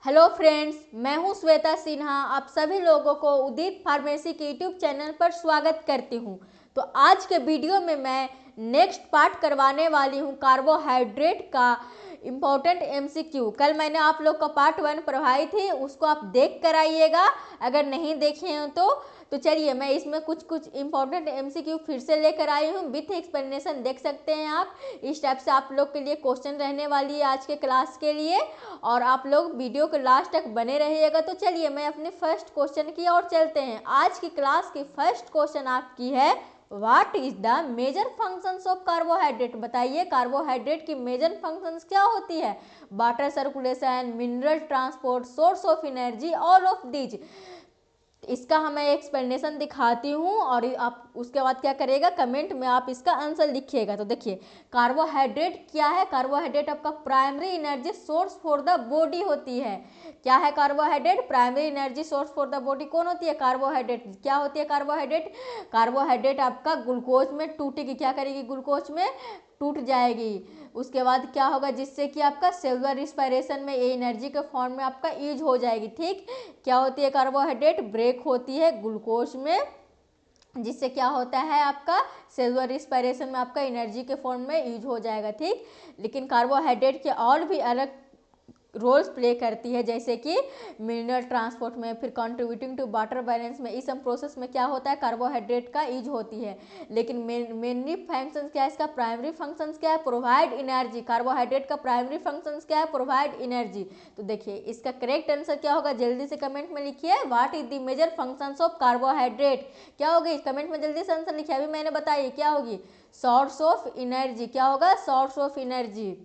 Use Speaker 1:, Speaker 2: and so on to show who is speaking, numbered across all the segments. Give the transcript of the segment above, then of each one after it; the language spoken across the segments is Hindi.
Speaker 1: हेलो फ्रेंड्स, मैं हूं श्वेता सिन्हा। आप सभी लोगों को उदित फार्मेसी के यूट्यूब चैनल पर स्वागत करती हूं। तो आज के वीडियो में मैं नेक्स्ट पार्ट करवाने वाली हूं कार्बोहाइड्रेट का इम्पोर्टेंट एमसीक्यू। कल मैंने आप लोग का पार्ट 1 पढ़ाई थी, उसको आप देख कर आइएगा अगर नहीं देखे हैं तो चलिए मैं इसमें कुछ इंपॉर्टेंट एमसीक्यू फिर से लेकर आई हूँ विथ एक्सप्लेनेशन। देख सकते हैं आप, इस टाइप से आप लोग के लिए क्वेश्चन रहने वाली है आज के क्लास के लिए, और आप लोग वीडियो के लास्ट तक बने रहिएगा। तो चलिए मैं अपने फर्स्ट क्वेश्चन की ओर चलते हैं। आज की क्लास की फर्स्ट क्वेश्चन आपकी है, what is the major functions of carbohydrate. बताइए कार्बोहाइड्रेट की मेजर फंक्शंस क्या होती है। Water circulation, mineral transport, source of energy, all of these. इसका हमें एक्सप्लेनेशन दिखाती हूँ और आप उसके बाद क्या करेगा, कमेंट में आप इसका आंसर लिखिएगा। तो देखिए कार्बोहाइड्रेट क्या है। कार्बोहाइड्रेट आपका primary energy source for the body होती है। क्या है carbohydrate? Primary energy source for the body कौन होती है? कार्बोहाइड्रेट। क्या होती है कार्बोहाइड्रेट? कार्बोहाइड्रेट आपका ग्लूकोज में टूटेगी, क्या करेगी, ग्लूकोज में टूट जाएगी। उसके बाद क्या होगा, जिससे कि आपका सेलुलर रिस्पायरेशन में ये एनर्जी के फॉर्म में आपका यूज हो जाएगी। ठीक, क्या होती है कार्बोहाइड्रेट? ब्रेक होती है ग्लूकोज में, जिससे क्या होता है आपका सेलुलर रिस्पायरेशन में आपका एनर्जी के फॉर्म में यूज हो जाएगा। ठीक, लेकिन कार्बोहाइड्रेट के और भी अलग रोल्स प्ले करती है, जैसे कि मिनरल ट्रांसपोर्ट में, फिर कंट्रीब्यूटिंग टू वाटर बैलेंस में। इस सब प्रोसेस में क्या होता है, कार्बोहाइड्रेट का यूज होती है। लेकिन मेनली फंक्शंस क्या है इसका? प्राइमरी फंक्शंस क्या है? Provide energy. कार्बोहाइड्रेट का प्राइमरी फंक्शंस क्या है? Provide energy. तो देखिए इसका करेक्ट आंसर क्या होगा, जल्दी से कमेंट में लिखिए। What is the major functions of carbohydrate? क्या होगी कमेंट में, जल्दी से आंसर लिखिए। अभी मैंने बताई क्या होगी, सोर्स ऑफ एनर्जी। क्या होगा? Source of energy.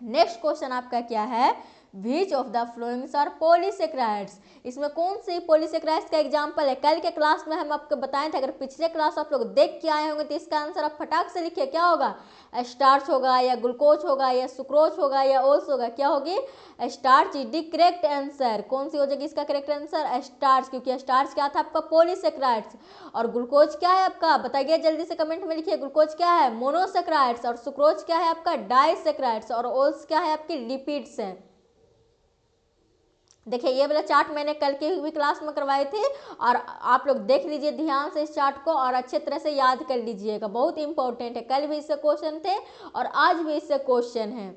Speaker 1: Next question आपका क्या है, which of the following are polysaccharides. इसमें कौन सी पॉलीसेक्राइड्स का एग्जांपल है? कल के क्लास में हम आपको बताए थे, अगर पिछले क्लास आप लोग देख के आए होंगे तो इसका आंसर आप फटाक से लिखिए। क्या होगा? स्टार्च होगा या ग्लूकोज होगा या सुक्रोज होगा या ओल्स होगा। क्या होगी? Starch is the correct answer. कौन सी हो जाएगी इसका करेक्ट आंसर? स्टार्च, क्योंकि स्टार्च क्या था आपका? पॉलीसेक्राइड्स। और ग्लूकोज क्या है आपका? बताइए जल्दी से कमेंट में लिखिए। ग्लूकोज क्या है? मोनोसेक्राइड्स। और सुक्रोज क्या है आपका? डाइसेक्राइड्स। और ओल्स क्या है आपकी? लिपिड्स है। देखिए ये वाला चार्ट मैंने कल के भी क्लास में करवाए थे, और आप लोग देख लीजिए ध्यान से इस चार्ट को और अच्छे तरह से याद कर लीजिएगा, बहुत इंपॉर्टेंट है। कल भी इससे क्वेश्चन थे और आज भी इससे क्वेश्चन है।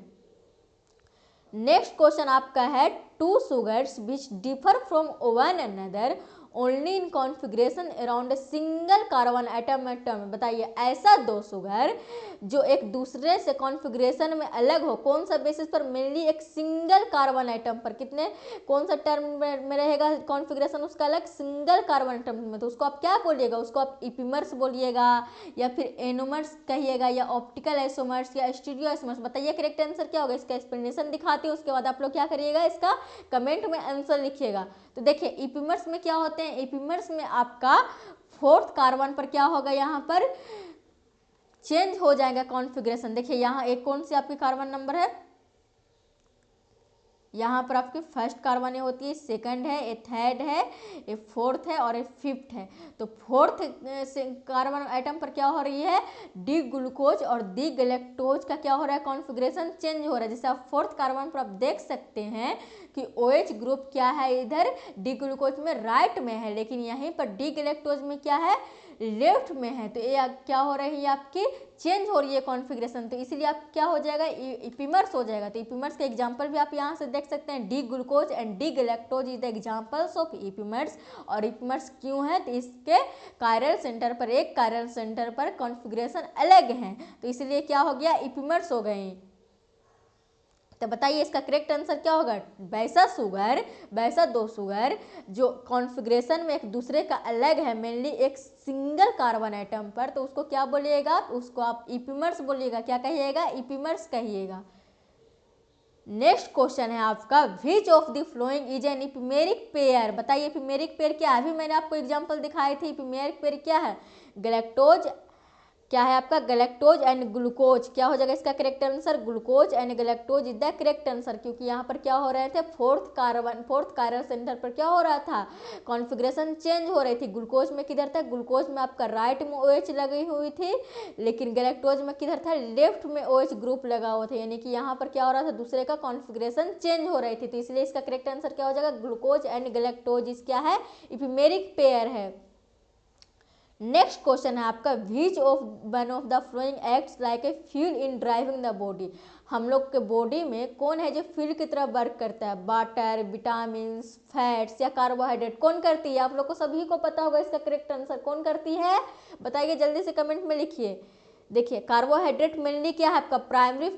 Speaker 1: नेक्स्ट क्वेश्चन आपका है, two sugars which differ from one another only in configuration around a single carbon atom atom. बताइए ऐसा दो सुगर जो एक दूसरे से कॉन्फ़िगरेशन में अलग हो, कौन सा बेसिस पर? मेनली एक सिंगल कार्बन एटम पर। कितने, कौन सा टर्म में रहेगा कॉन्फ़िगरेशन उसका अलग? सिंगल कार्बन एटम में। तो उसको आप क्या बोलिएगा? उसको आप इपिमर्स बोलिएगा या फिर एनोमर्स कहिएगा या ऑप्टिकल आइसोमर्स या स्टीरियो आइसोमर्स। बताइए करेक्ट आंसर क्या होगा। इसका एक्सप्लेनेशन दिखाती हूँ, उसके बाद आप लोग क्या करिएगा, इसका कमेंट में आंसर लिखिएगा। तो देखिए इपिमर्स में क्या होते हैं, इपिमर्स में आपका फोर्थ कार्बन पर क्या होगा, यहाँ पर चेंज हो जाएगा कॉन्फ़िगरेशन। देखिए यहाँ एक कौन सी आपकी कार्बन नंबर है, यहाँ पर आपकी फर्स्ट कार्बन होती है, सेकंड है, ए थर्ड है, ए फोर्थ है और ए फिफ्थ है। तो फोर्थ कार्बन आइटम पर क्या हो रही है, डी ग्लूकोज और डी गैलेक्टोज का क्या हो रहा है, कॉन्फ़िगरेशन चेंज हो रहा है। जैसे आप फोर्थ कार्बन पर आप देख सकते हैं कि OH ग्रुप क्या है, इधर डी ग्लूकोज में राइट में है, लेकिन यहीं पर डी गैलेक्टोज में क्या है, लेफ्ट में है। तो ये क्या हो रही है आपकी, चेंज हो रही है कॉन्फ़िगरेशन। तो इसीलिए आप क्या हो जाएगा, इपिमर्स हो जाएगा। तो इपिमर्स का एग्जांपल भी आप यहाँ से देख सकते हैं, D glucose and D galactose is the examples of epimers. और इपिमर्स क्यों है, तो इसके कायरल सेंटर पर, एक कायरल सेंटर पर कॉन्फ़िगरेशन अलग है, तो इसलिए क्या हो गया, इपिमर्स हो गए। तो बताइए इसका करेक्ट आंसर क्या होगा, वैसा दो सुगर जो कॉन्फ़िगरेशन में एक दूसरे का अलग है, मेनली एक सिंगल कार्बन एटम पर, तो उसको क्या बोलिएगा, उसको आप इपिमर्स बोलिएगा। क्या कहिएगा, इपिमर्स कहिएगा। नेक्स्ट क्वेश्चन है आपका, which of the following is an epimeric pair. बताइए इपिमेरिक पेयर क्या है, अभी मैंने आपको एग्जांपल दिखाए थे। इपिमेरिक पेयर क्या है, गैलेक्टोज क्या है आपका गैलेक्टोज एंड ग्लूकोज। क्या हो जाएगा इसका correct answer, glucose and galactose is the correct answer, क्योंकि यहाँ पर क्या हो रहे थे, फोर्थ कायरल सेंटर पर क्या हो रहा था, कॉन्फ़िगरेशन चेंज हो रही थी। ग्लूकोज में किधर था, ग्लूकोज में आपका राइट में OH लगी हुई थी, लेकिन गैलेक्टोज में किधर था, लेफ्ट में OH ग्रुप लगा हुआ था, यानी कि यहाँ पर क्या हो रहा था, दूसरे का कॉन्फ़िगरेशन चेंज हो रही थी। तो इसलिए इसका करेक्ट आंसर क्या हो जाएगा, ग्लूकोज एंड गैलेक्टोज इस क्या है, इपिमेरिक पेयर है। नेक्स्ट क्वेश्चन है आपका, which of one of the flowing acts like a fuel in driving the body. हम लोग के बॉडी में कौन है जो फ्यूल की तरह वर्क करता है, वाटर, विटामिन, फैट्स या कार्बोहाइड्रेट, कौन करती है। आप लोग को सभी को पता होगा इसका करेक्ट आंसर, कौन करती है बताइए, जल्दी से कमेंट में लिखिए। देखिए कार्बोहाइड्रेट मेनली क्या है आपका, primary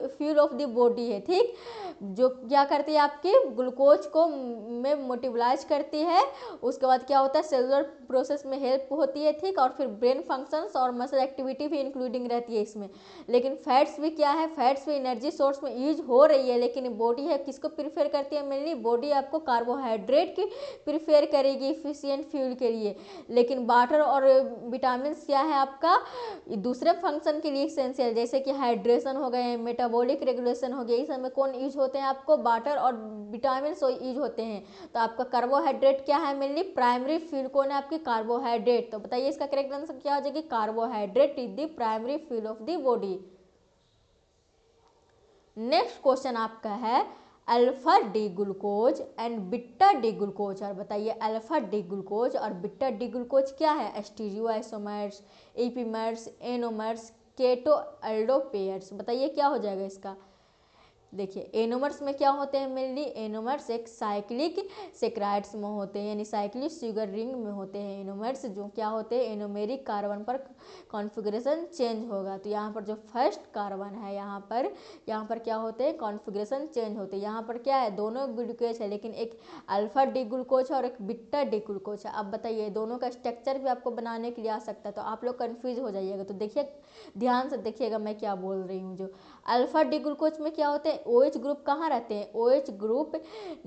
Speaker 1: fuel of the body है, ठीक, जो क्या करती है आपकी ग्लूकोज को में मोटिवलाइज करती है। उसके बाद क्या होता है, सेलुलर प्रोसेस में हेल्प होती है, ठीक, और फिर ब्रेन फंक्शंस और मसल एक्टिविटी भी इंक्लूडिंग रहती है इसमें। लेकिन फैट्स भी क्या है, फैट्स भी एनर्जी सोर्स में यूज हो रही है, लेकिन बॉडी है किसको प्रीफर करती है, मेनली बॉडी आपको कार्बोहाइड्रेट की प्रीफर करेगी इफिशियंट फ्यूल के लिए। लेकिन वाटर और विटामिन क्या है आपका दूसरे फंक्शन के लिए एसेंशियल, जैसे कि हाइड्रेशन हो गए, मेटाबॉलिक रेगुलेशन हो गया, इस समय कौन यूज होते हैं आपको, वाटर और विटामिन यूज होते हैं। तो आपका कार्बोहाइड्रेट क्या है, मेनली प्राइमरी फ्यूल कौन है आपकी, कार्बोहाइड्रेट। तो बताइए इसका करेक्ट आंसर क्या हो जाएगी, carbohydrate is the primary fuel of the body. Next question आपका है, alpha D glucose and beta D glucose. और बताइए अल्फा डी ग्लूकोज और बीटा डी ग्लूकोज क्या है, स्टीरियोआइसोमर्स, एपीमर्स, एनोमर्स, केटो अल्डोपेयर्स। बताइए क्या हो जाएगा इसका। देखिए एनोमर्स में क्या होते हैं, मेनली एनोमर्स एक साइक्लिक सेक्राइड्स में होते हैं, यानी साइक्लिक शुगर रिंग में होते हैं एनोमर्स, जो क्या होते हैं एनोमेरिक कार्बन पर कॉन्फ़िगरेशन चेंज होगा। तो यहाँ पर जो फर्स्ट कार्बन है यहाँ पर क्या होते हैं, कॉन्फ़िगरेशन चेंज होते हैं। यहाँ पर क्या है, दोनों ग्लूकोज है, लेकिन एक अल्फा डी ग्लूकोज और एक बीटा डी ग्लूकोज है। अब बताइए दोनों का स्ट्रक्चर भी आपको बनाने के लिए आ सकता है, तो आप लोग कन्फ्यूज हो जाइएगा। तो देखिए ध्यान से देखिएगा मैं क्या बोल रही हूँ। जो अल्फा डी ग्लूकोज में क्या होते हैं, OH ग्रुप कहाँ रहते हैं, OH ग्रुप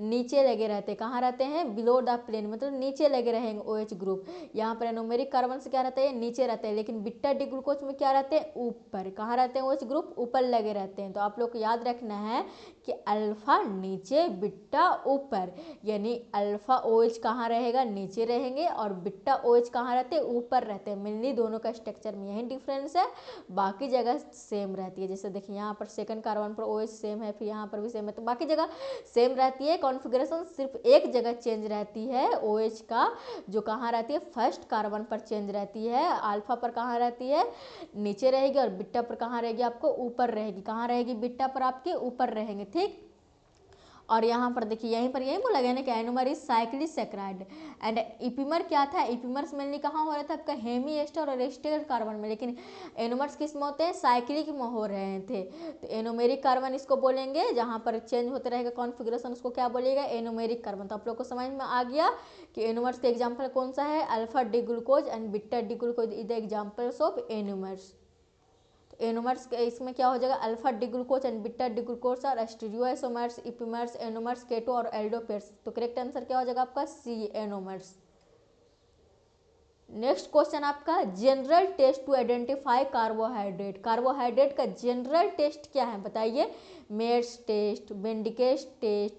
Speaker 1: नीचे लगे रहते हैं, कहाँ रहते हैं, बिलो द प्लेन, मतलब नीचे लगे रहेंगे OH ग्रुप। यहाँ पर एनोमेरिक कार्बन से क्या रहता है, नीचे रहते हैं, लेकिन बीटा डी ग्लूकोज में क्या रहते हैं, ऊपर, कहाँ रहते हैं OH ग्रुप, ऊपर लगे रहते हैं। तो आप लोग को याद रखना है कि अल्फा नीचे बीटा ऊपर, यानी अल्फा OH कहाँ रहेगा, नीचे रहेंगे, और बीटा OH कहाँ रहते हैं, ऊपर रहते हैं। मेनली दोनों का स्ट्रक्चर में यही डिफरेंस है, बाकी जगह सेम रहती है। जैसे देखिए यहाँ पर सेकंड कार्बन पर OH सेम है, फिर यहाँ पर भी सेम है, तो बाकी जगह सेम रहती है। कॉन्फ़िगरेशन सिर्फ एक जगह चेंज रहती है OH का, जो कहाँ रहती है, फर्स्ट कार्बन पर चेंज रहती है। अल्फा पर कहाँ रहती है, नीचे रहेगी, और बीटा पर कहाँ रहेगी, आपको ऊपर रहेगी। कहाँ रहेगी, बीटा पर आपके ऊपर रहेंगे, ठीक। और यहाँ पर देखिए यही बोला गया ना कि anomer is cyclic saccharide and epimer क्या था, इपिमर्स मेनली कहाँ हो रहा था आपका हेमी एस्टर और एस्टर कार्बन में, लेकिन एनोमर्स किस में होते हैं, साइक्लिक में हो रहे थे। तो एनोमेरिक कार्बन इसको बोलेंगे, जहाँ पर चेंज होते रहेगा कॉन्फ़िगरेशन, उसको क्या बोलिएगा, एनोमेरिक कार्बन। तो आप लोग को समझ में आ गया कि एनोमर्स के एग्जाम्पल कौन सा है, alpha D glucose and beta D glucose is the examples of anomers. Anomers के इसमें क्या हो जाएगा, alpha D glucose and beta D glucose और स्टीरियोआइसोमर्स, इपिमर्स, एनोमर्स, केटो और एल्डोपेयर्स। तो करेक्ट आंसर क्या हो जाएगा आपका, सी, एनोमर्स। नेक्स्ट क्वेश्चन आपका, general test to identify carbohydrate. Carbohydrate का जनरल टेस्ट क्या है बताइए, Mayer's test, Benedict's test,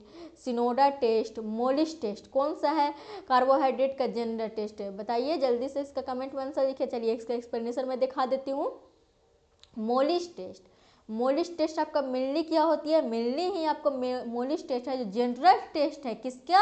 Speaker 1: Sinoda test, Molisch test, कौन सा है कार्बोहाइड्रेट का जनरल टेस्ट है बताइए, जल्दी से इसका कमेंट में आंसर लिखिए। चलिए इसका एक्सप्लेनेशन मैं दिखा देती हूँ। मोलिस टेस्ट, मोलिस टेस्ट आपका मिलनी क्या होती है, मिलनी ही आपको मोलिस टेस्ट है जो जनरल टेस्ट है किसका,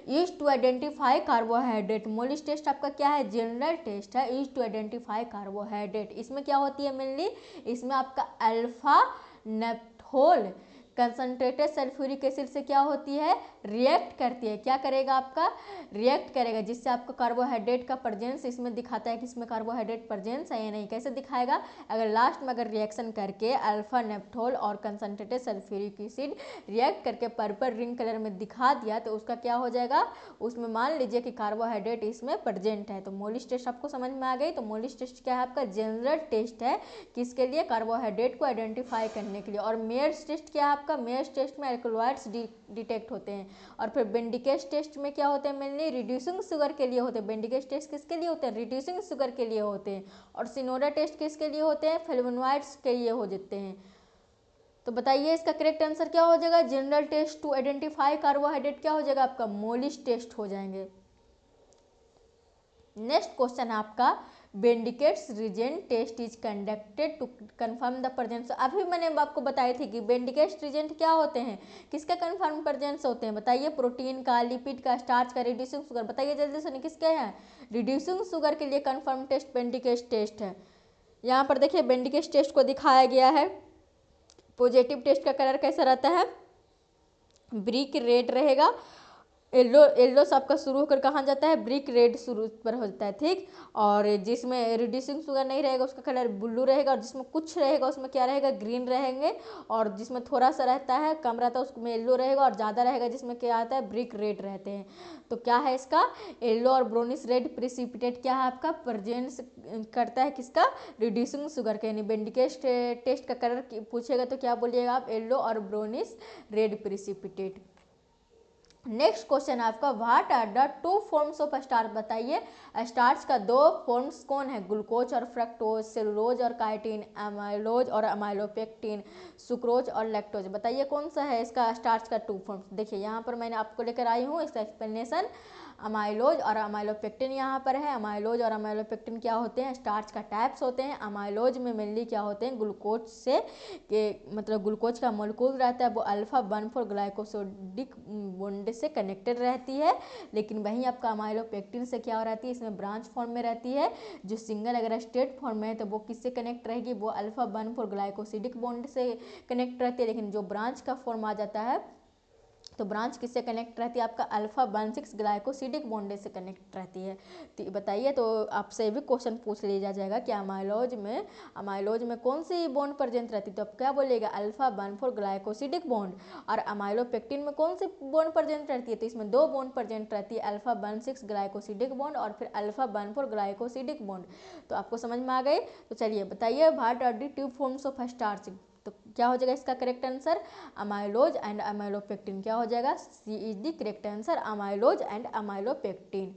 Speaker 1: use to identify carbohydrate. Molisch test आपका क्या है, जनरल टेस्ट है यूज टू आइडेंटिफाई कार्बोहाइड्रेट। इसमें क्या होती है मिलनी, इसमें आपका alpha naphthol concentrated sulphuric acid से क्या होती है, रिएक्ट करती है। क्या करेगा आपका, रिएक्ट करेगा, जिससे आपको कार्बोहाइड्रेट का प्रेजेंस इसमें दिखाता है कि इसमें कार्बोहाइड्रेट प्रेजेंस है या नहीं। कैसे दिखाएगा, अगर लास्ट में अगर रिएक्शन करके अल्फा नेप्थोल और कंसनट्रेटेड सल्फ्यूरिक एसिड रिएक्ट करके पर्पल रिंग कलर में दिखा दिया, तो उसका क्या हो जाएगा, उसमें मान लीजिए कि कार्बोहाइड्रेट इसमें प्रेजेंट है। तो मोलिस टेस्ट आपको समझ में आ गई। तो मोलिस टेस्ट क्या है आपका, जनरल टेस्ट है किसके लिए, कार्बोहाइड्रेट को आइडेंटिफाई करने के लिए। और मेयर्स टेस्ट क्या है आपका, आपका मेयर्स टेस्ट में अल्कलॉइड्स डिटेक्ट होते हैं। और फिर बेंडिकेस टेस्ट में क्या होते हैं, मेनली रिड्यूसिंग शुगर के लिए होते हैं। बेंडिकेस टेस्ट किसके लिए होते हैं, रिड्यूसिंग शुगर के लिए होते हैं। और सिनोडा टेस्ट किसके लिए होते हैं, फ्लेवोनॉइड्स के लिए हो जाते हैं। तो बताइए इसका करेक्ट आंसर क्या हो जाएगा, general test to identify carbohydrate क्या हो जाएगा आपका, मोलिस टेस्ट हो जाएंगे। नेक्स्ट क्वेश्चन है आपका, Benedict's reagent test is conducted to confirm the presence. अभी मैंने आपको बताई थी कि बेंडिकेट्स रीजेंट क्या होते हैं, किसका कंफर्म प्रेजेंस होते हैं, बताइए प्रोटीन का, लिपिड का, स्टार्च का, रिड्यूसिंग शुगर, बताइए जल्दी से किसके हैं, रिड्यूसिंग शुगर के लिए कंफर्म टेस्ट बेंडिकेट्स टेस्ट है। यहाँ पर देखिए बेंडिकेट्स टेस्ट को दिखाया गया है। पॉजिटिव टेस्ट का कलर कैसा रहता है, ब्रिक रेड रहेगा। येलो से आपका शुरू होकर कहाँ जाता है, ब्रिक रेड शुरू पर हो जाता है, ठीक। और जिसमें रिड्यूसिंग शुगर नहीं रहेगा उसका कलर ब्लू रहेगा, और जिसमें कुछ रहेगा उसमें क्या रहेगा, ग्रीन रहेंगे। और जिसमें थोड़ा सा रहता है, कम रहता है, उसमें येलो रहेगा। और ज़्यादा रहेगा जिसमें क्या आता है, ब्रिक रेड रहते हैं। तो क्या है इसका, येलो और ब्राउनिश रेड प्रिसिपिटेट क्या है आपका, प्रेजेंस करता है किसका, रिड्यूसिंग शुगर के। यानी बेंडिकेट्स टेस्ट का कलर पूछेगा तो क्या बोलिएगा आप, येलो और brownish red precipitate. Next question है आपका, what are the two forms of starch, बताइए स्टार्च का दो फॉर्म्स कौन है, ग्लूकोज और फ्रक्टोज, सेलुलोज और काइटिन, अमाइलोज और अमाइलोपेक्टिन, सुक्रोज और लैक्टोज, बताइए कौन सा है इसका स्टार्च का टू फॉर्म्स। देखिए यहाँ पर मैंने आपको लेकर आई हूँ इसका एक्सप्लेनेशन। अमाइलोज और अमाइलोपेक्टिन यहाँ पर है। अमाइलोज और अमाइलोपेक्टिन क्या होते हैं, स्टार्च का टाइप्स होते हैं। अमाइलोज में मेनली क्या होते हैं, ग्लूकोज से मतलब ग्लूकोज का मोलिक्यूल रहता है वो अल्फा 1,4 ग्लाइकोसिडिक बॉन्ड से कनेक्टेड रहती है। लेकिन वहीं आपका अमाइलोपेक्टिन से क्या हो रहती है, इसमें ब्रांच फॉर्म में रहती है। जो सिंगल अगर स्ट्रेट फॉर्म में है तो वो किससे कनेक्ट रहेगी, वो अल्फा 1,4 ग्लाइकोसिडिक बॉन्ड से कनेक्ट रहती है। लेकिन जो ब्रांच का फॉर्म आ जाता है तो ब्रांच किससे कनेक्ट रहती है, आपका अल्फा 1,6 ग्लाइकोसिडिक बॉन्ड से कनेक्ट रहती है। तो बताइए, तो आपसे भी क्वेश्चन पूछ लिया जाएगा कि अमाइलोज में कौन सी बॉन्ड प्रेजेंट रहती है, तो आप क्या बोलिएगा, अल्फा 1,4 ग्लाइकोसिडिक बॉन्ड। और अमाइलोपेक्टिन में कौन सी बॉन्ड प्रेजेंट रहती है, तो इसमें दो बॉन्ड प्रेजेंट रहती है, अल्फा 1,6 ग्लाइकोसिडिक बॉन्ड और फिर अल्फा 1,4 ग्लाइकोसिडिक बॉन्ड। तो आपको समझ में आ गए। तो चलिए बताइए, what are the two forms of starch, तो क्या हो जाएगा इसका correct answer, amylose and amylopectin. क्या हो जाएगा, C is the correct answer, amylose and amylopectin.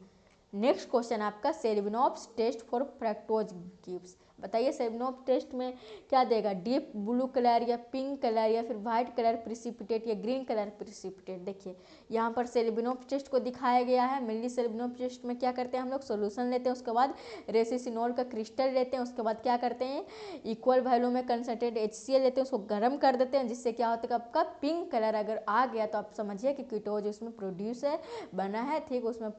Speaker 1: Next question आपका, Seliwanoff's test for fructose gives, बताइए सेरेबिनोप्स टेस्ट में क्या देगा, डीप ब्लू कलर या पिंक कलर या फिर व्हाइट कलर प्रिसिपिटेट या ग्रीन कलर प्रिसिपिटेट। देखिए यहाँ पर सेरेबिनोप्स टेस्ट को दिखाया गया है। मेनली सेरेबिनोप्स टेस्ट में क्या करते हैं हम लोग, सोल्यूशन लेते हैं, उसके बाद रेसिसिनोल का क्रिस्टल लेते हैं, उसके बाद क्या करते हैं, इक्वल वैल्यू में कंसनट्रेट HCl लेते हैं, उसको गर्म कर देते हैं, जिससे क्या होता है आपका पिंक कलर अगर आ गया तो आप समझिए कि कीटोज उसमें प्रोड्यूस है, बना है, ठीक, उसमें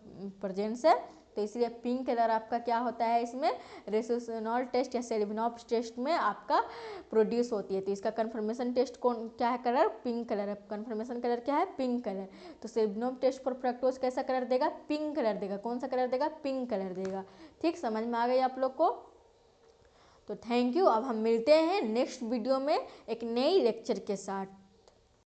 Speaker 1: प्रेजेंस है। तो इसलिए पिंक कलर आपका क्या होता है, इसमें रेसिसिनोल टेस्ट या सेरेबिनोप्स टेस्ट में आपका प्रोड्यूस होती है। तो इसका कन्फर्मेशन टेस्ट कौन क्या है, कलर पिंक कलर है, कन्फर्मेशन कलर क्या है, पिंक कलर। तो सेरेबिनोप्स टेस्ट फॉर फ्रक्टोज कैसा कलर देगा, पिंक कलर देगा। कौन सा कलर देगा, पिंक कलर देगा। ठीक, समझ में आ गई आप लोग को। तो थैंक यू। अब हम मिलते हैं नेक्स्ट वीडियो में एक नई लेक्चर के साथ।